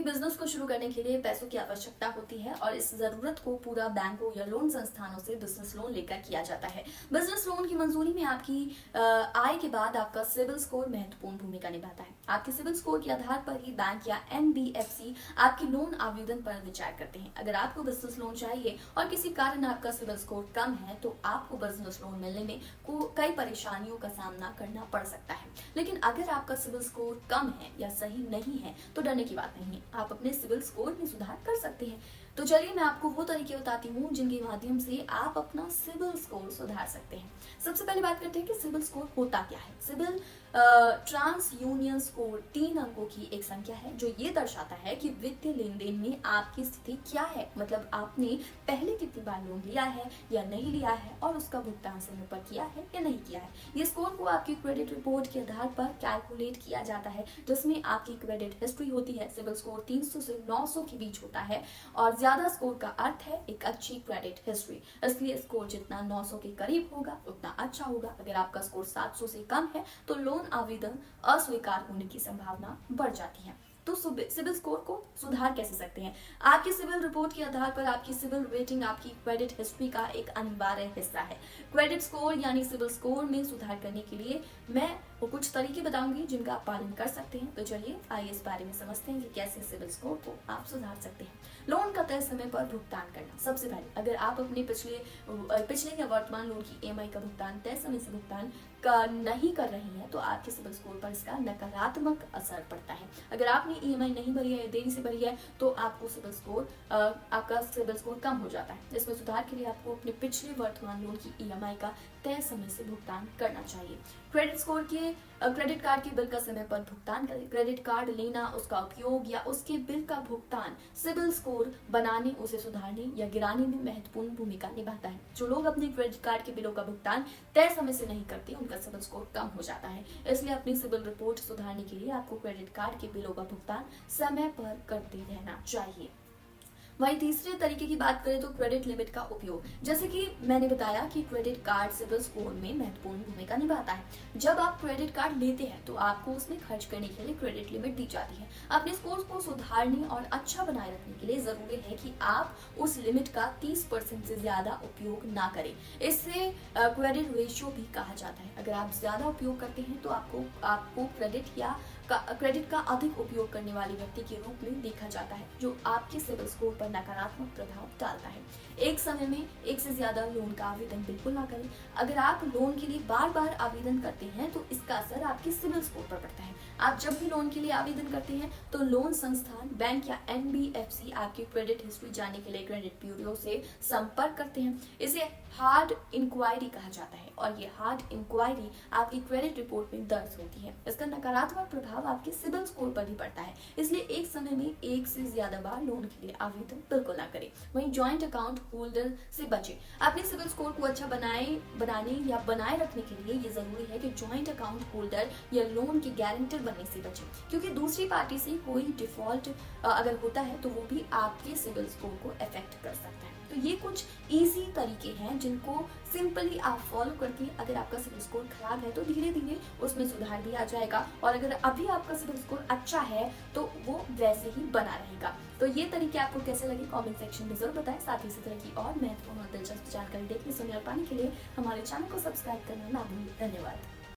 Business को शुरू करने के लिए पैसों की आवश्यकता होती है और इस जरूरत को पूरा बैंकों या लोन संस्थानों से बिजनेस लोन लेकर किया जाता है। बिजनेस लोन की मंजूरी में आपकी आय के बाद आपका सिविल स्कोर महत्वपूर्ण भूमिका निभाता है। आपके सिविल स्कोर के आधार पर ही बैंक या एनबीएफसी आपके लोन आवेदन पर विचार करते हैं। अगर आपको बिजनेस लोन चाहिए और किसी कारण आपका सिविल स्कोर कम है तो आपको बिजनेस लोन मिलने में कई परेशानियों का सामना करना पड़ सकता है। लेकिन अगर आपका सिविल स्कोर कम है या सही नहीं है तो डरने की बात नहीं है, आप अपने सिविल स्कोर में सुधार कर सकते हैं। तो चलिए मैं आपको वो तरीके बताती हूँ जिनके माध्यम से आप अपना सिविल स्कोर सुधार सकते हैं। सबसे पहले बात करते हैं कि सिविल स्कोर होता क्या है। सिविल ट्रांस यूनियन स्कोर 3 अंकों की एक संख्या है जो ये दर्शाता है कि वित्तीय लेन देन में आपकी स्थिति क्या है, मतलब आपने पहले कितनी बार लोन लिया है या नहीं लिया है और उसका भुगतान समय पर किया है या नहीं किया है। ये स्कोर को आपकी क्रेडिट रिपोर्ट के आधार पर कैलकुलेट किया जाता है जिसमें आपकी क्रेडिट हिस्ट्री होती है। सिविल स्कोर 300 से 900 के बीच होता है और ज्यादा स्कोर का अर्थ है एक अच्छी क्रेडिट हिस्ट्री, इसलिए स्कोर जितना 900 के करीब होगा उतना अच्छा होगा। अगर आपका स्कोर 700 से कम है तो लोन आवेदन अस्वीकार होने की संभावना बढ़ जाती है। तो सिविल स्कोर को सुधार कैसे सकते हैं? आपकी सिविल रिपोर्ट के आधार पर आपकी सिविल रेटिंग आपकी क्रेडिट हिस्ट्री का एक अनिवार्य हिस्सा है। क्रेडिट स्कोर यानी सिविल स्कोर में सुधार करने के लिए मैं वो कुछ तरीके बताऊंगी जिनका आप पालन कर सकते हैं। तो चलिए आइए इस बारे में समझते हैं कि कैसे सिविल स्कोर को आप सुधार सकते हैं। लोन का तय समय पर भुगतान करना। सबसे पहले अगर आप अपने पिछले या वर्तमान लोन की ईएमआई का भुगतान तय समय से भुगतान नहीं कर रही हैं तो आपके सिविल स्कोर पर इसका नकारात्मक असर पड़ता है। अगर आपने ईएमआई नहीं भरी है, देरी से भरी है तो आपका सिविल स्कोर कम हो जाता है। इसमें सुधार के लिए आपको अपने पिछले वर्तमान लोन की ईएमआई का तय समय से भुगतान करना चाहिए। क्रेडिट कार्ड के बिल का समय पर भुगतान करें। क्रेडिट कार्ड लेना, उसका उपयोग या उसके बिल का भुगतान सिविल स्कोर बनाने, उसे सुधारने या गिराने में महत्वपूर्ण भूमिका निभाता है। जो लोग अपने क्रेडिट कार्ड के बिलों का भुगतान तय समय से नहीं करते उनका सिविल स्कोर कम हो जाता है। इसलिए अपनी सिविल रिपोर्ट सुधारने के लिए आपको क्रेडिट कार्ड के बिलों का भुगतान समय पर करते रहना चाहिए। वही तीसरे तरीके की बात करें तो क्रेडिट लिमिट का उपयोग। जैसे कि मैंने बताया कि क्रेडिट कार्ड सिविल स्कोर में महत्वपूर्ण भूमिका निभाता है। जब आप क्रेडिट कार्ड लेते हैं तो आपको उसमें खर्च करने के लिए क्रेडिट लिमिट दी जाती है। अपने स्कोर को सुधारने और अच्छा बनाए रखने के लिए जरूरी है कि आप उस लिमिट का 30% से ज्यादा उपयोग ना करें। इससे क्रेडिट रेशियो भी कहा जाता है। अगर आप ज्यादा उपयोग करते हैं तो आपको क्रेडिट का अधिक उपयोग करने वाले व्यक्ति के रूप में देखा जाता है, जो आपके सिविल स्कोर पर नकारात्मक प्रभाव डालता है। एक समय में एक से ज्यादा लोन का आवेदन बिल्कुल ना करें। अगर आप लोन के लिए बार बार आवेदन करते हैं तो इसका असर आपके सिविल स्कोर पर पड़ता है। आप जब भी लोन के लिए आवेदन करते हैं तो लोन संस्थान, बैंक या एनबीएफसी आपकी क्रेडिट हिस्ट्री जानने के लिए क्रेडिट ब्यूरो से संपर्क करते हैं। इसे हार्ड इंक्वायरी कहा जाता है और ये हार्ड इंक्वायरी आपकी क्रेडिट रिपोर्ट में दर्ज होती है। इसका नकारात्मक प्रभाव आपके सिविल स्कोर पर भी पड़ता है। इसलिए एक समय में एक से ज्यादा बार लोन के लिए आवेदन बिल्कुल ना करें। वहीं जॉइंट अकाउंट होल्डर से बचें। अपने सिविल स्कोर को अच्छा बनाने या बनाए रखने के लिए ये जरूरी है कि जॉइंट अकाउंट होल्डर या लोन के गारंटर बनने से बचें, क्योंकि दूसरी पार्टी से कोई डिफॉल्ट अगर होता है तो वो भी आपके सिविल स्कोर को अफेक्ट कर सकता है। तो ये कुछ इजी तरीके हैं जिनको सिंपली आप फॉलो करके अगर आपका सिविल स्कोर खराब है तो धीरे धीरे उसमें सुधार भी आ जाएगा, और अगर अभी आपका सिविल स्कोर अच्छा है तो वो वैसे ही बना रहेगा। तो ये तरीके आपको कैसे लगे कमेंट सेक्शन में जरूर बताएं। साथ ही इसी तरह की और महत्वपूर्ण और दिलचस्प जानकारी देखने सुनने और पाने के लिए हमारे चैनल को सब्सक्राइब करना ना भूलें। धन्यवाद।